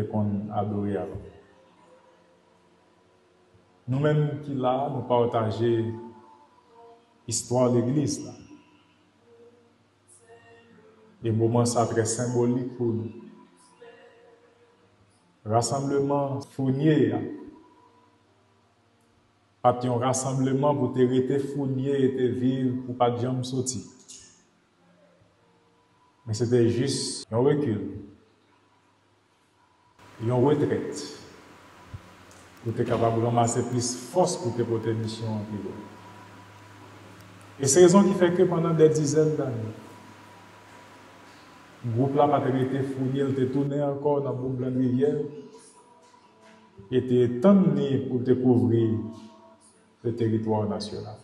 te qu'on adorer avant. Nous-mêmes qui là, nous partager l'histoire de l'Église là. Des moments ça très symboliques pour nous. Rassemblement fournier. Pas un rassemblement pour te rester fournier et te vivre pour pas de jambe sortir. Mais c'était juste un recul, une retraite, pour être capable de ramasser plus force pour te porter mission en plus. Et c'est raison qui fait que pendant des dizaines d'années, le groupe là pas été fourni, il était tourné encore dans le groupe Blanc Rivière, et était tendu pour découvrir le territoire national.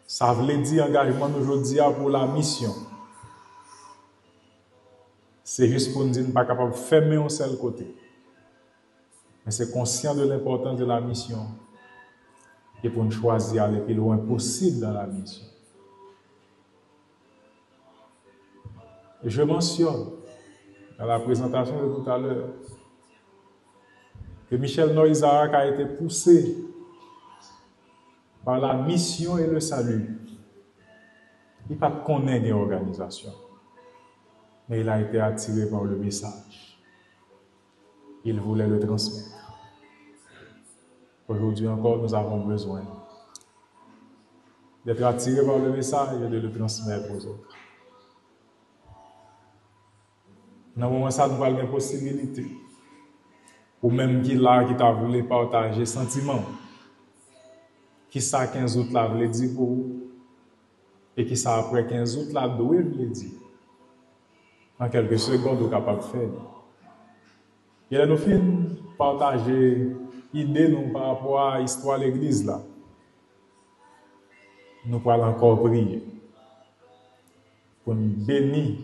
Ça veut dire engagement aujourd'hui pour la mission. C'est juste pour nous dire qu'on n'est pas capable de fermer un seul côté. Mais c'est conscient de l'importance de la mission et pour nous choisir aller le plus loin possible dans la mission. Et je mentionne dans la présentation de tout à l'heure que Michel Noizarak a été poussé par la mission et le salut. Il n'a pas connaître des organisations, mais il a été attiré par le message. Il voulait le transmettre. Aujourd'hui encore, nous avons besoin d'être attirés par le message et de le transmettre aux autres. Dans le moment ça, nous avons une possibilité. Ou même qui là, qui t'a voulu partager sentiments. Qui ça 15 autres là voulait dire pour vous. Et qui ça après 15 autres là doit le dire. En quelques secondes, vous êtes capable de faire. Et là, nous finissons partager idée par rapport à l'histoire de l'église là. Nous pourrons encore prier pour nous bénir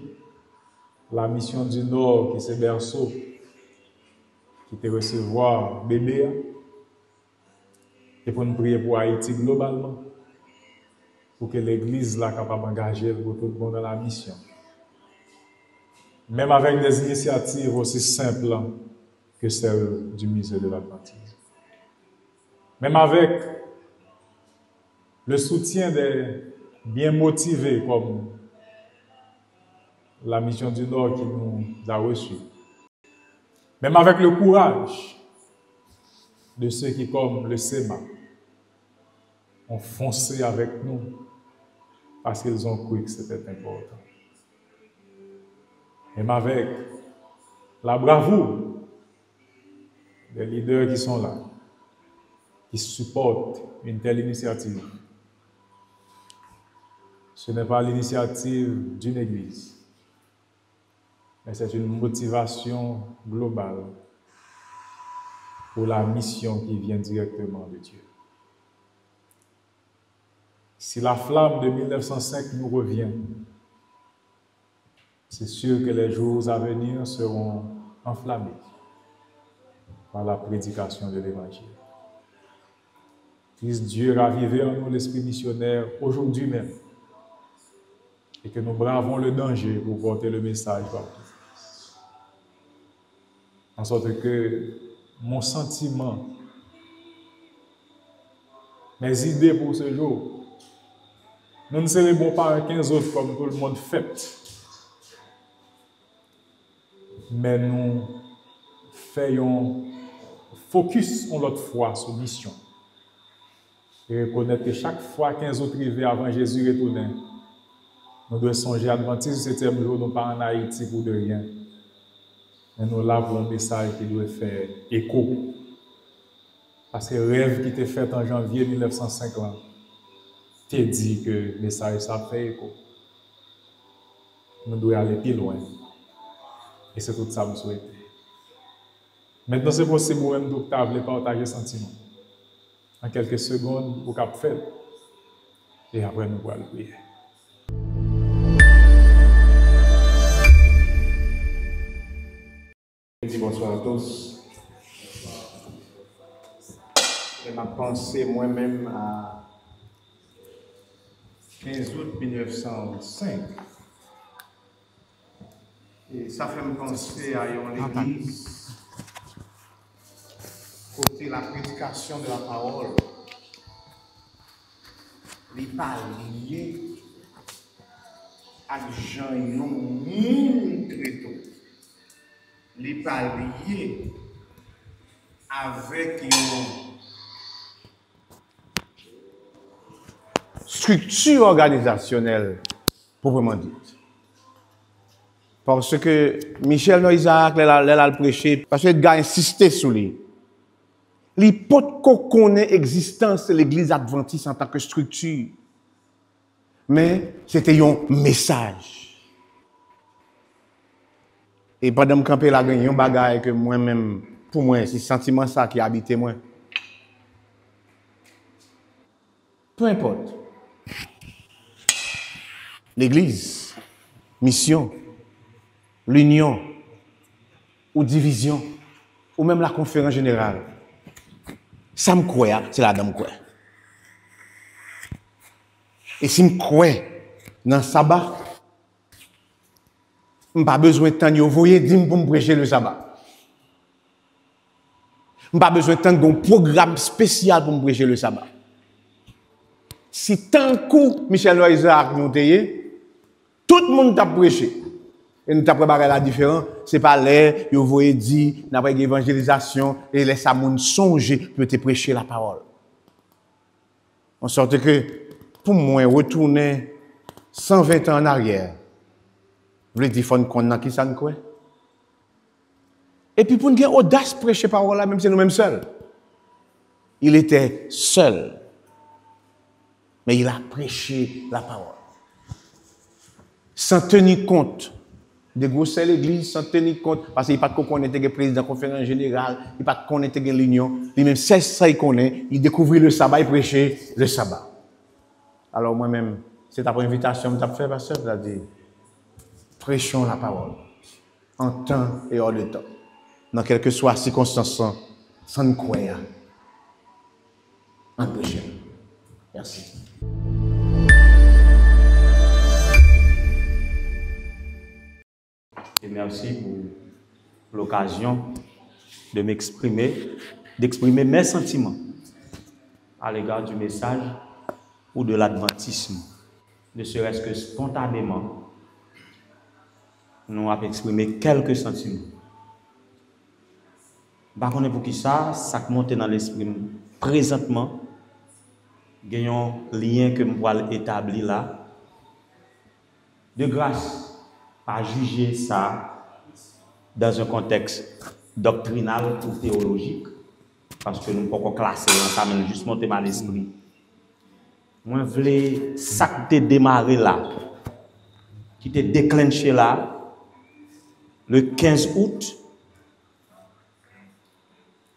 la mission du Nord qui c'est berceau, qui te recevoir bébé, et pour nous prier pour Haïti globalement, pour que l'église là capable d'engager pour tout le monde dans la mission. Même avec des initiatives aussi simples que celle du musée de l'Atlantique. Même avec le soutien des bien motivés comme la mission du Nord qui nous a reçus. Même avec le courage de ceux qui, comme le SEMA, ont foncé avec nous parce qu'ils ont cru que c'était important. Même avec la bravoure des leaders qui sont là, qui supportent une telle initiative. Ce n'est pas l'initiative d'une église, mais c'est une motivation globale pour la mission qui vient directement de Dieu. Si la flamme de 1905 nous revient, c'est sûr que les jours à venir seront enflammés par la prédication de l'Évangile. Puisse Dieu raviver en nous l'esprit missionnaire aujourd'hui même et que nous bravons le danger pour porter le message partout. En sorte que mon sentiment, mes idées pour ce jour, nous ne célébrons pas 15 autres comme tout le monde fête, mais nous faisons focus en l'autre foi sur mission. Et reconnaître que chaque fois 15 autres arrivés avant Jésus retourner, nous devons songer à Adventiste du 7e jour, nous pas en Haïti pour de rien. Mais nous là pour un message qui doit faire écho. Parce que le rêve qui était fait en janvier 1950 t'a dit que le message ça fait écho. Nous devons aller plus loin. Et c'est tout ça que nous souhaitons. Maintenant, c'est possible pour même de partager sentiments. En quelques secondes, vous pouvez faire. Et après, nous allons prier. Bonsoir à tous. Je m'a pensé moi-même à 15 août 1905. Et ça fait me penser à une église, côté la prédication de la parole, n'est pas lié à gens non monde très tôt. N'est pas lié avec une structure organisationnelle proprement dite. Parce que Michel Noisac, il a prêché, parce que le gars insisté sur lui. Il peut connaître l'existence de l'église adventiste en tant que structure. Mais c'était un message. Et pendant que je campais là, il y a un bagage que moi-même, pour moi, c'est ce sentiment ça qui habite moi. Peu importe. L'église, mission, l'union, ou division, ou même la conférence générale. Ça me croit, c'est la dame quoi. Et si je crois dans le sabbat, je n'ai pas besoin de temps de voyer pour me prêcher le sabbat. Je n'ai pas besoin de temps d'un programme spécial pour me prêcher le sabbat. Si tant que Michel Noisac nous tayé, tout le monde t'a prêché. Et nous t'a préparé la différence. Ce n'est pas l'air, vous voyez dire, n'a pas évangélisation, et laisse à moun songer pour te prêcher la parole. En sorte que, pour moi, retourner 120 ans en arrière, vous voulez dire qu'on a qui ça nous croit? Et puis pour nous avoir audace prêcher parole là, même si nous-mêmes seuls. Il était seul. Mais il a prêché la parole. Sans tenir compte de grosser l'église, sans tenir compte, parce qu'il n'y a pas de connaître le président de la conférence générale, il n'y a pas de connaître l'union. Lui-même, c'est ça qu'il connaît, il découvrit le sabbat, il prêchait le sabbat. Alors moi-même, c'est ta invitation que tu as fait, pasteur, c'est-à-dire, prêchons la parole, en temps et hors de temps, dans quelle que soit la circonstance, sans nous croire, en prêchant. Merci. Et merci pour l'occasion de d'exprimer mes sentiments à l'égard du message ou de l'adventisme. Ne serait-ce que spontanément, nous avons exprimé quelques sentiments. Par contre, pour qui ça monte dans l'esprit présentement, il y a un lien que nous allons établir là. De grâce, pas juger ça dans un contexte doctrinal ou théologique, parce que nous ne pouvons pas classer ça, mais juste monter dans l'esprit. Moi, je voulais ça qui t'a démarré là, qui t'a déclenché là, le 15 août.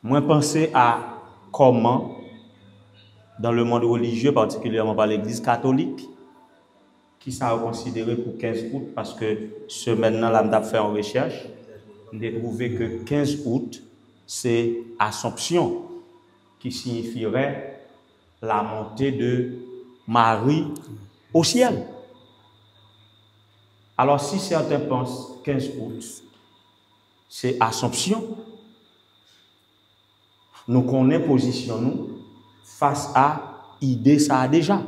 Moi, pensais à comment, dans le monde religieux, particulièrement par l'Église catholique, qui ça a considéré pour 15 août, parce que ce maintenant là, on fait en recherche, on a trouvé que 15 août, c'est Assomption, qui signifierait la montée de Marie au ciel. Alors, si certains pensent 15 août, c'est Assomption, nous connaissons position nous face à idée ça a déjà.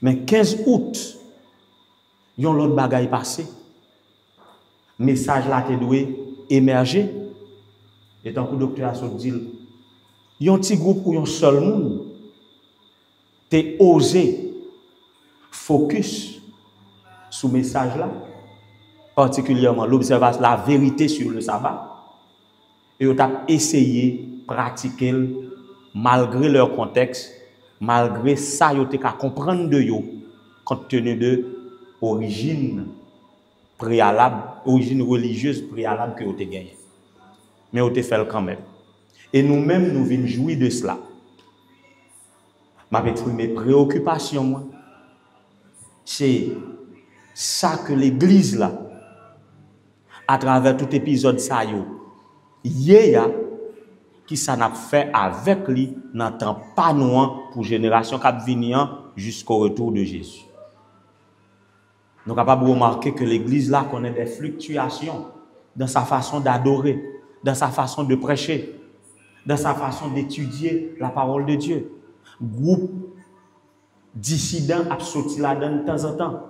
Mais 15 août, il y a l'autre bagaille passé. Message là te doit émerger. Et tant que le docteur a dit, il y a un petit groupe ou un seul monde, t'es osé focus sur le message là, particulièrement l'observation, la vérité sur le sabbat, et on a essayé de pratiquer malgré leur contexte, malgré ça, ils ont comprendre de eux, compte tenu de origine préalable, origine religieuse préalable que vous avez gagné. Mais vous avez fait quand même. Et nous-mêmes, nous venons jouir de cela. M'avait exprimé préoccupation, moi. C'est ça que l'Église, là, à travers tout épisode, ça, qui ça n'a fait avec lui, n'entend pas nous pour génération qui venir jusqu'au retour de Jésus. nous sommes capables de remarquer que l'Église là connaît des fluctuations dans sa façon d'adorer, dans sa façon de prêcher, dans sa façon d'étudier la parole de Dieu. Groupe dissidents a sorti là-dedans de temps en temps.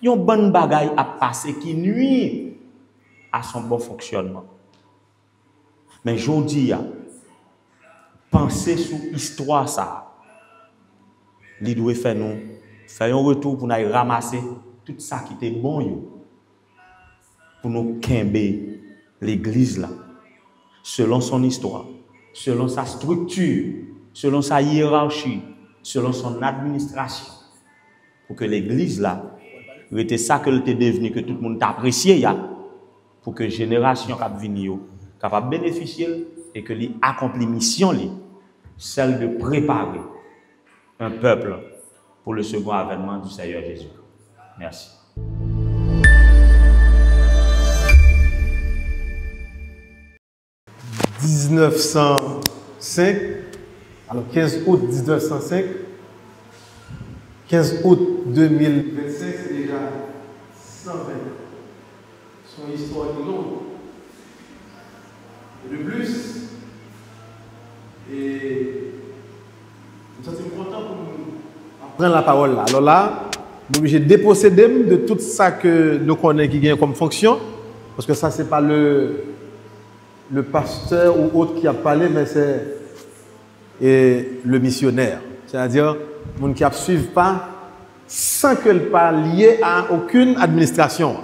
Il y a une bonne bagaille à passer qui nuit à son bon fonctionnement. Mais je dis, penser sur l'histoire, ça, il doit faire un retour pour nous ramasser tout ça qui était bon, pour nous quimber l'Église là, selon son histoire, selon sa structure, selon sa hiérarchie, selon son administration, pour que l'Église là, c'était ça que était devenu, que tout le monde t'appréciait, pour que génération qui venir capable de bénéficier et que les accompli mission, celle de préparer un peuple pour le second avènement du Seigneur Jésus. Merci. « 1905, alors 15 août 1905, 15 août 2025, c'est déjà 120 ans. Son histoire est longue. Et de plus, et je suis content pour prendre la parole là. Alors là, je suis obligé de déposséder de tout ça que nous connaissons qui gagne comme fonction, parce que ça, ce n'est pas le pasteur ou autre qui a parlé, mais c'est le missionnaire. C'est-à-dire, les gens qui ne suivent pas sans qu'elle ne soit liée à aucune administration.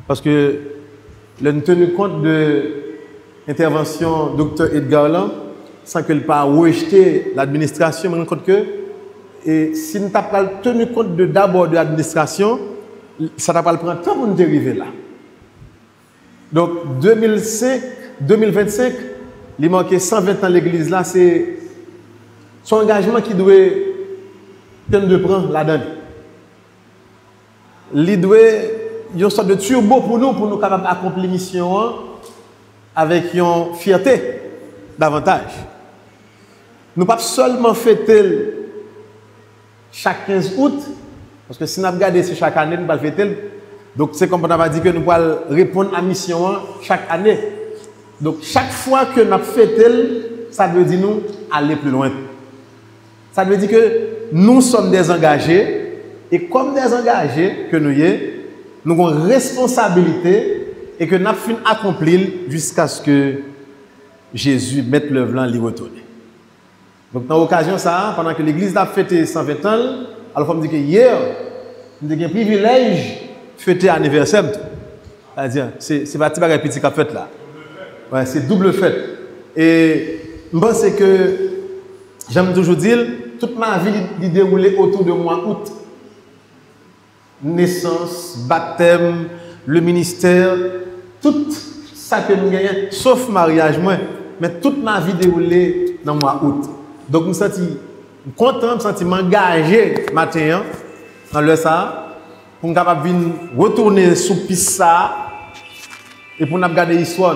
Parce que nous tenu compte de l'intervention du Dr. Edgar Land, sans qu'elle ne soit rejeté l'administration, mais nous compte que si nous n'avons pas tenu compte d'abord de l'administration, ça n'a pas le prendre temps pour nous arriver là. Donc, 2025, il manque 120 ans l'église là, c'est son engagement qui doit de prendre là-dedans. Il doit y a une sorte de turbo pour nous capables d'accomplir la mission avec une fierté davantage. Nous ne pouvons pas seulement fêter chaque 15 août, parce que si nous regardons chaque année, nous ne pouvons pas fêter. Donc c'est comme on a dit que nous pouvons répondre à la mission chaque année. Donc chaque fois que nous fêtons, ça veut dire nous aller plus loin. Ça veut dire que nous sommes des engagés, et comme des engagés que nous sommes, nous avons une responsabilité et que nous avons fini accomplir jusqu'à ce que Jésus mette le blanc et lui retourne. Donc dans l'occasion ça, pendant que l'église a fêté 120 ans, alors il faut me dire que hier, nous avons un privilège de fêter l'anniversaire. C'est-à-dire, c'est pas un petit fête là. Ouais, c'est double fête. Et je pense que, j'aime toujours dire, toute ma vie est déroulée autour de mois août. Naissance, baptême, le ministère, tout ça que nous gagnons, sauf mariage, moi, mais toute ma vie déroulée dans le mois août. Donc, je me sens content, je me sens engagé matin dans le ça, pour nous capable de retourner sous piste ça, et pour nous regarder l'histoire.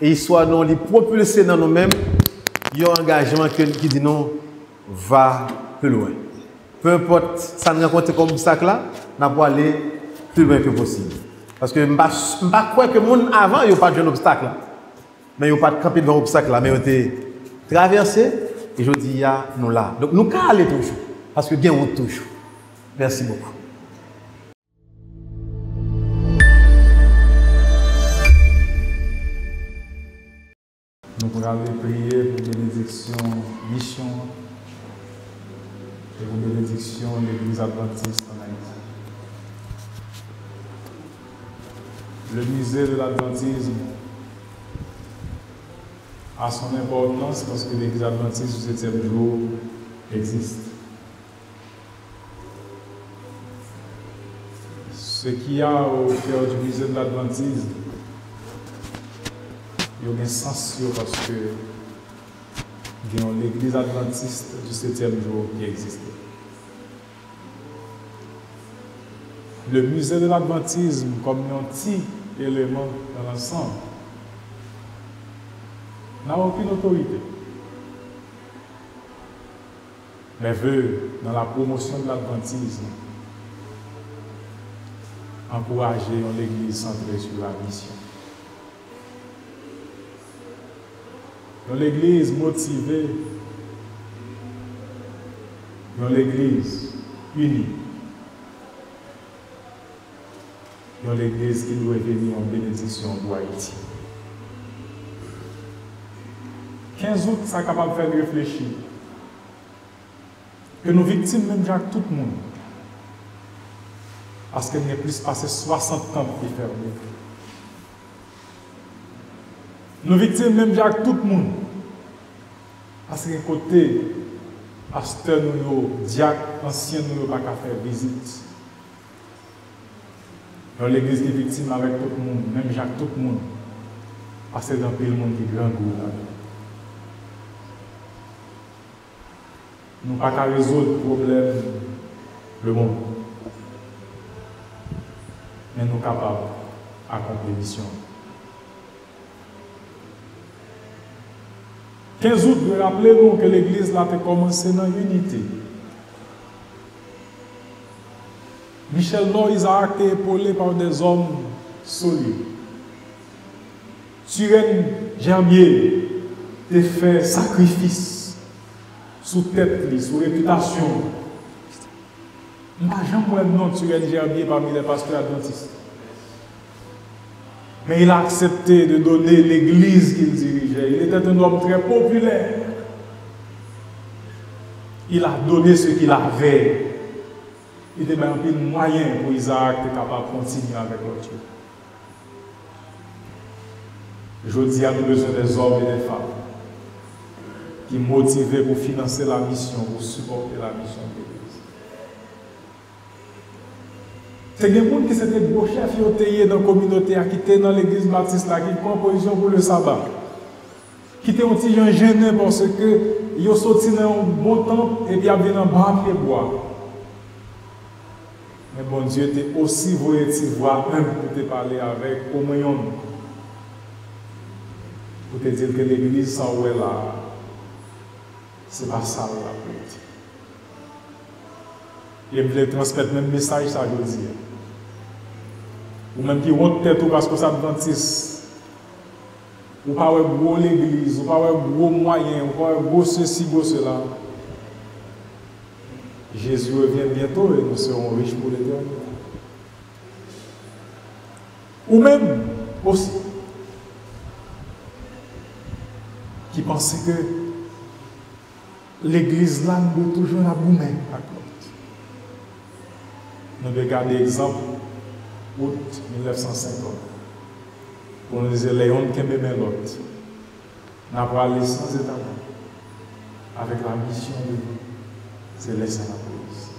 Et l'histoire, nous les propulser dans nous-mêmes, il y a un engagement qui dit non, va plus loin. Peu importe, ça nous rencontre comme obstacle là, nous allons aller plus loin que possible. Parce que je ne crois que les gens avant, ils n'ont pas de obstacle là. Mais ils n'ont pas de camper devant l'obstacle là, mais ils ont été traversés. Et je dis, nous là. Donc nous allons aller toujours. Parce que bien on toujours. Merci beaucoup. Nous allons prier pour bénédiction, mission et pour bénédiction de l'Église adventiste en Haïti. Le musée de l'adventisme a son importance parce que l'Église adventiste du 7e jour existe. Ce qu'il y a au cœur du musée de l'adventisme, il y a un sens parce que il y a l'église adventiste du 7e jour qui existe. Le musée de l'adventisme, comme un petit élément dans l'ensemble, n'a aucune autorité. Mais veut, dans la promotion de l'adventisme, encourager l'Église centrée sur la mission. L'Église motivée, l'Église unie, l'Église qui doit venir en bénédiction pour Haïti. 15 août, ça est capable de faire réfléchir. Que nos victimes, même Jacques, tout le monde, parce qu'il n'y a plus passé 60 ans qui fermés. Nos victimes, même Jacques, tout le monde, parce qu'un côté, pasteur nous, diacre, ancien nous, pas qu'à faire visite. Dans l'église qui est victime avec tout le monde, même Jacques, tout le monde, parce que dans le monde qui est grand goût là. Nous n'avons pas qu'à résoudre le problème le monde. Mais nous sommes capables d'accomplir la mission. 15 août, rappelez-nous que l'église a commencé dans l'unité. Michel Noël a été épaulé par des hommes solides. Turenne Gerbier a fait sacrifice sous tête, sous réputation. Je n'ai jamais vu non Turenne Gerbier parmi les pasteurs adventistes. Mais il a accepté de donner l'église qu'il dirigeait. Il était un homme très populaire. Il a donné ce qu'il avait. Il était un peu moyen pour Isaac d'être capable de continuer avec l'autre. Je dis à nous besoin des hommes et des femmes qui sont motivés pour financer la mission, pour supporter la mission de l'église. C'est des gens qui étaient gros chefs qui dans la communauté, qui étaient dans l'église baptiste, qui prennent position pour le sabbat. Qui étaient un petit gens gênés parce que ils sont sortis dans un bon temps et puis ils viennent en bas et boire. Mais bon Dieu était aussi voulu voir un pour te parler avec au moins pour te dire que l'église sans où elle là, c'est pas ça la politique. Et voulait transmettre le même message ça je dis. Ou même qui honte tête parce que ça adventiste. Ou pas un gros l'église, ou pas un gros moyen, ou pas un gros ceci, gros cela. Jésus revient bientôt et nous serons riches pour l'éternité. Ou même aussi, qui pensaient que l'église là nous doit toujours la boumer à côté. Nous devons garder l'exemple août 1950. Pour nous dire Léon qui aime l'autre. N'a pas allé sans état avec la mission de Dieu. C'est laisser la police.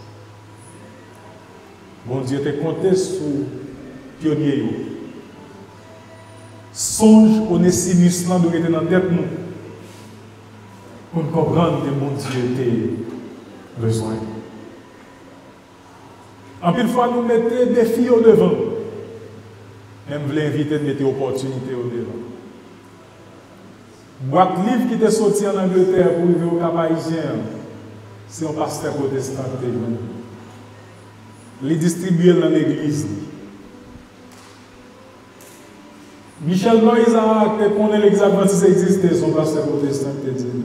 Bon Dieu te compté sur pionnier. Songe Onesimus là de rester dans la tête nous. Pour nous comprendre que mon Dieu a besoin. En plus, fois nous mettons des défis au devant. Même vous l'inviter de mettre opportunité au devant. Boîte livre qui était sorti en Angleterre pour vivre au Cap Haïtien. C'est un pasteur protestant qui est venu. Les distribuer dans l'église. Michel Noël a été qu'on ait l'examen si ça existait, son pasteur protestant qui est venu.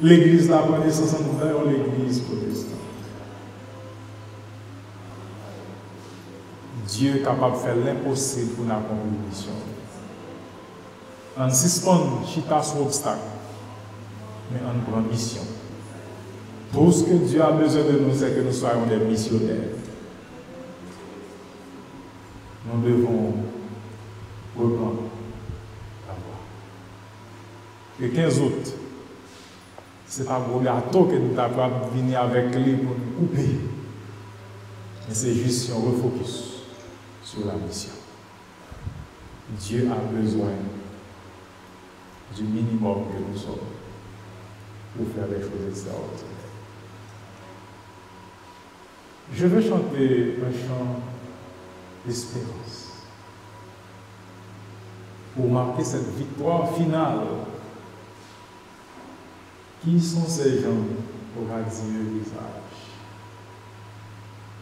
L'église là prend naissance en l'église protestante. Dieu est capable de faire l'impossible pour nous accomplir une mission. En suspend chita sur obstacle, mais en prend mission. Tout ce que Dieu a besoin de nous, c'est que nous soyons des missionnaires. Nous devons reprendre la voie. Le 15 août, ce n'est pas un gros gâteau que nous avons venir avec lui pour nous couper. Mais c'est juste si on refocus sur la mission. Dieu a besoin du minimum que nous sommes pour faire des choses extraordinaires. Je veux chanter un chant d'espérance pour marquer cette victoire finale. Qui sont ces gens au radieux visage?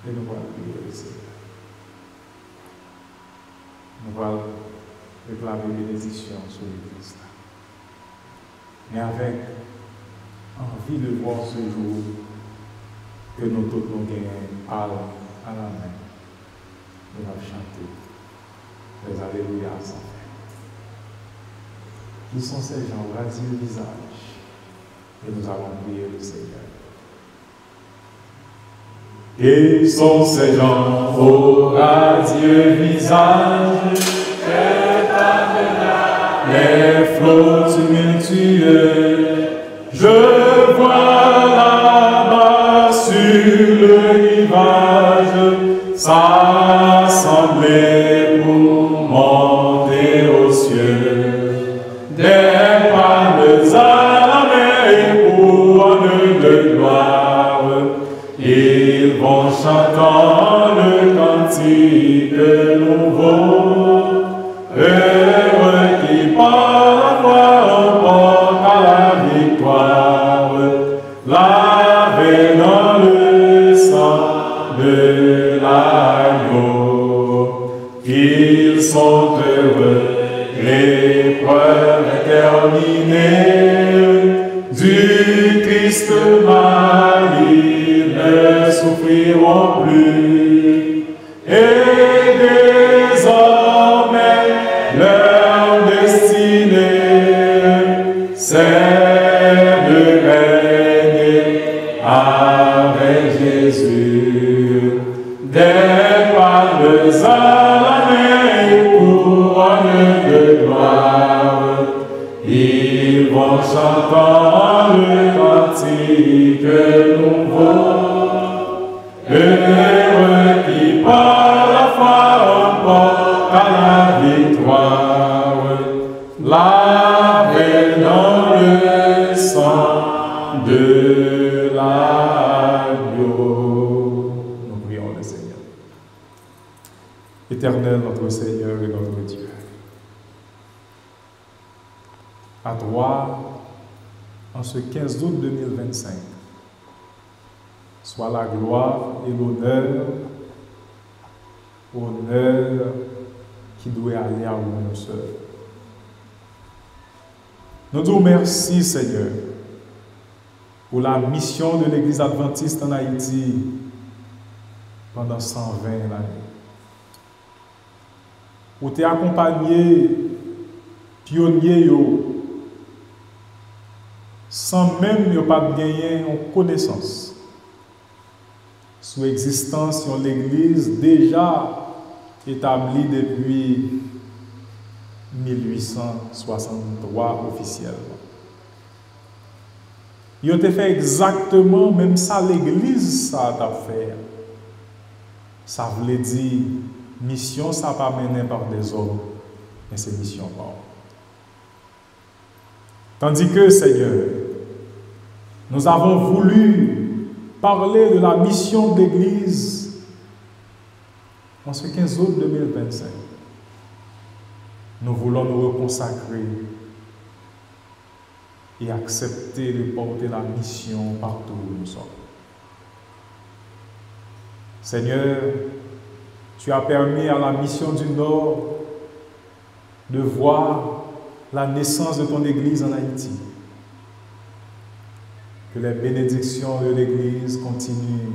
Et nous allons prier le Seigneur. Nous allons réclamer bénédiction sur l'Église. Mais avec envie de voir ce jour que nous tous nous gagnons à la main. Nous allons chanter les Alléluia sans fin. Qui sont ces gens radieux visage? Et nous allons prier le Seigneur. Qui sont ces gens au radieux visage? Les flots tumultueux, je vois là-bas sur le rivage s'assembler pour monter aux cieux. Des palmes à la main et couronnes de gloire, ils vont chantant le cantique nouveau. Heureux qui par la foi emporte à la victoire, lavé dans le sang de l'agneau. Qu'ils sont heureux, l'épreuve est terminée, du Christ mal ils ne souffriront plus. Et désormais, leur destinée, c'est de régner avec Jésus. Des palmes à la main et couronnes de gloire, ils vont chantant le cantique nouveau. Heureux qui par la foi emporte à la victoire, lavé dans le sang de l'agneau. Nous prions le Seigneur. Éternel notre Seigneur et notre Dieu, à toi, en ce 15 août 2025, soit la gloire et l'honneur qui doit aller à nous seuls. Nous disons merci, Seigneur, pour la mission de l'Église adventiste en Haïti pendant 120 années. Pour t'accompagner, pionnier, sans même ne pas gagner en connaissance sous l'existence de l'Église déjà établie depuis 1863 officiellement. Ils ont fait exactement même ça l'Église ça a fait. Ça voulait dire mission ça pas menée par des hommes, mais c'est mission par eux. Tandis que, Seigneur, nous avons voulu parler de la mission de l'Église en ce 15 août 2025. Nous voulons nous reconsacrer et accepter de porter la mission partout où nous sommes. Seigneur, tu as permis à la mission du Nord de voir la naissance de ton Église en Haïti. Que les bénédictions de l'Église continuent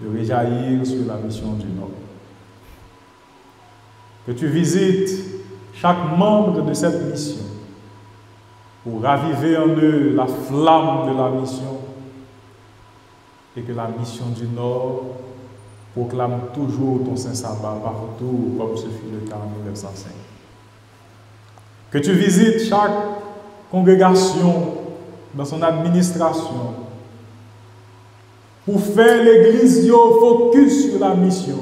de réjaillir sur la mission du Nord. Que tu visites chaque membre de cette mission pour raviver en eux la flamme de la mission et que la mission du Nord proclame toujours ton Saint-Sabbat partout comme ce fut le cas en 1905. Que tu visites chaque congrégation dans son administration pour faire l'Église focus sur la mission,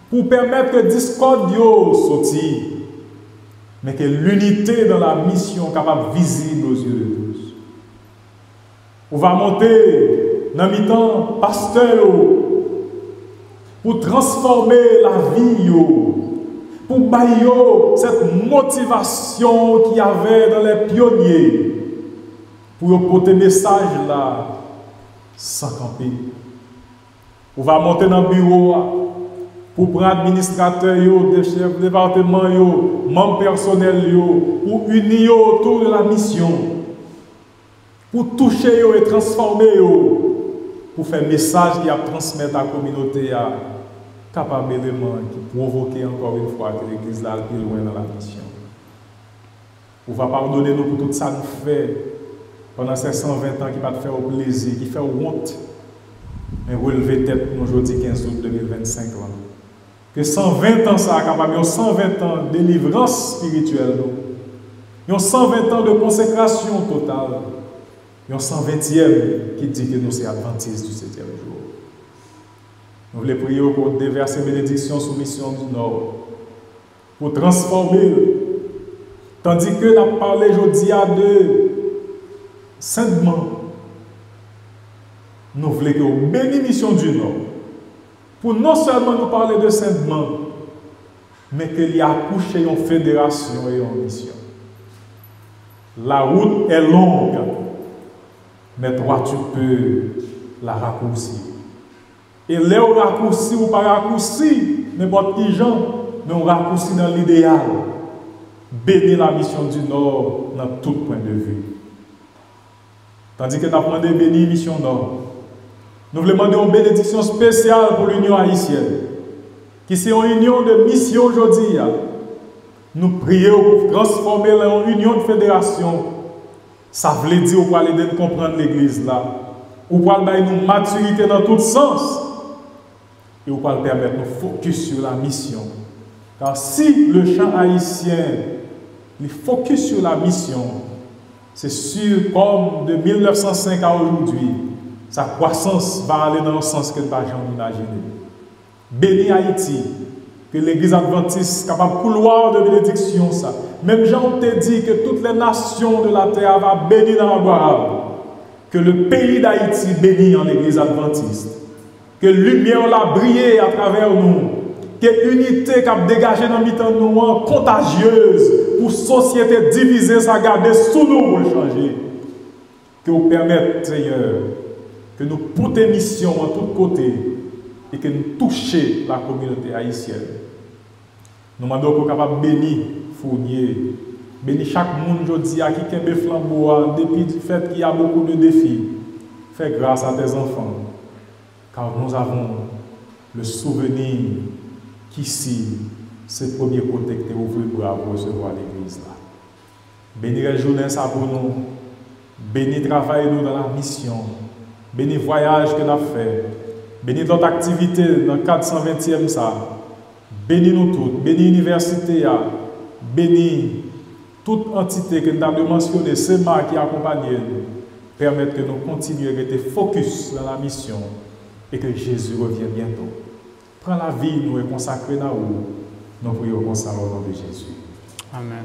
pour permettre que discorde sortir, mais que l'unité dans la mission capable visible aux yeux de tous. On va monter dans le mi-temps pasteur pour transformer la vie, pour bailler cette motivation qu'il y avait dans les pionniers, pour porter le message là sans camper. On va monter dans le bureau pour prendre administrateur, des chefs de département, membres personnels, pour unir autour de la mission, pour toucher et transformer, pour faire un message qui a transmettre à la communauté, capable d'éléments qui provoquer encore une fois que l'Église là plus loin dans la mission. On va pardonner nous pour tout ça nous fait pendant ces 120 ans qui va te faire au plaisir, qui fait honte, mais relever tête aujourd'hui 15 août 2025. Que 120 ans ça a capable, 120 ans de délivrance spirituelle, 120 ans de consécration totale, 120e qui dit que nous sommes adventistes du 7e jour. Nous voulons prier pour déverser bénédiction sous mission du Nord, pour transformer, tandis que nous avons parlé aujourd'hui de saintement, nous voulons que nous bénissions mission du Nord, pour non seulement nous parler de saintement, mais qu'il y a accouché en fédération et en mission. La route est longue, mais toi tu peux la raccourcir. Et là, on raccourcit ou pas raccourci, n'importe qui gens, mais on raccourcit dans l'idéal. Bénir la mission du Nord dans tout point de vue. Tandis que nous avons demandé bénir la mission Nord. Nous voulons demander une bénédiction spéciale pour l'Union haïtienne, qui c'est une union de mission aujourd'hui. Nous prions pour transformer en union de fédération. Ça veut dire qu'on va aider à comprendre l'Église là. On va nous maturité dans tout sens. Et on va permettre de focus sur la mission. Car si le chant haïtien il focus sur la mission, c'est sûr, comme de 1905 à aujourd'hui, sa croissance va aller dans le sens que nous n'avons jamais imaginé. Béni Haïti, que l'Église adventiste capable de couloir de bénédiction, ça. Même Jean te dit que toutes les nations de la terre vont bénir dans la gloire. Que le pays d'Haïti bénit en l'Église adventiste. Que lumière l'a brillé à travers nous. Que l'unité qui a dégagé dans le nous contagieuse pour société divisée, ça garder sous nous pour le changer. Que vous permettez, Seigneur, que nous portions mission en tous côtés et que nous touchions la communauté haïtienne. Nous demandons qu'on soit capable de bénir Fournier, bénir chaque monde aujourd'hui qui a un flambeau, depuis le fait qu'il y a beaucoup de défis. Fais grâce à tes enfants, car nous avons le souvenir qu'ici, c'est le premier côté que tu ouvres pour recevoir l'Église. Bénis les journées ça pour nous, bénis le travail nous dans la mission, bénis le voyage que nous avons fait, bénis notre activité dans le 420e ça, bénis nous toutes, bénis l'université, bénis toute entité que nous avons mentionné, c'est moi qui accompagne nous, permettre que nous continuions à rester focus dans la mission et que Jésus revienne bientôt. Prends la vie, nous et consacrer nous. Nous prions comme ça au nom de Jésus. Amen.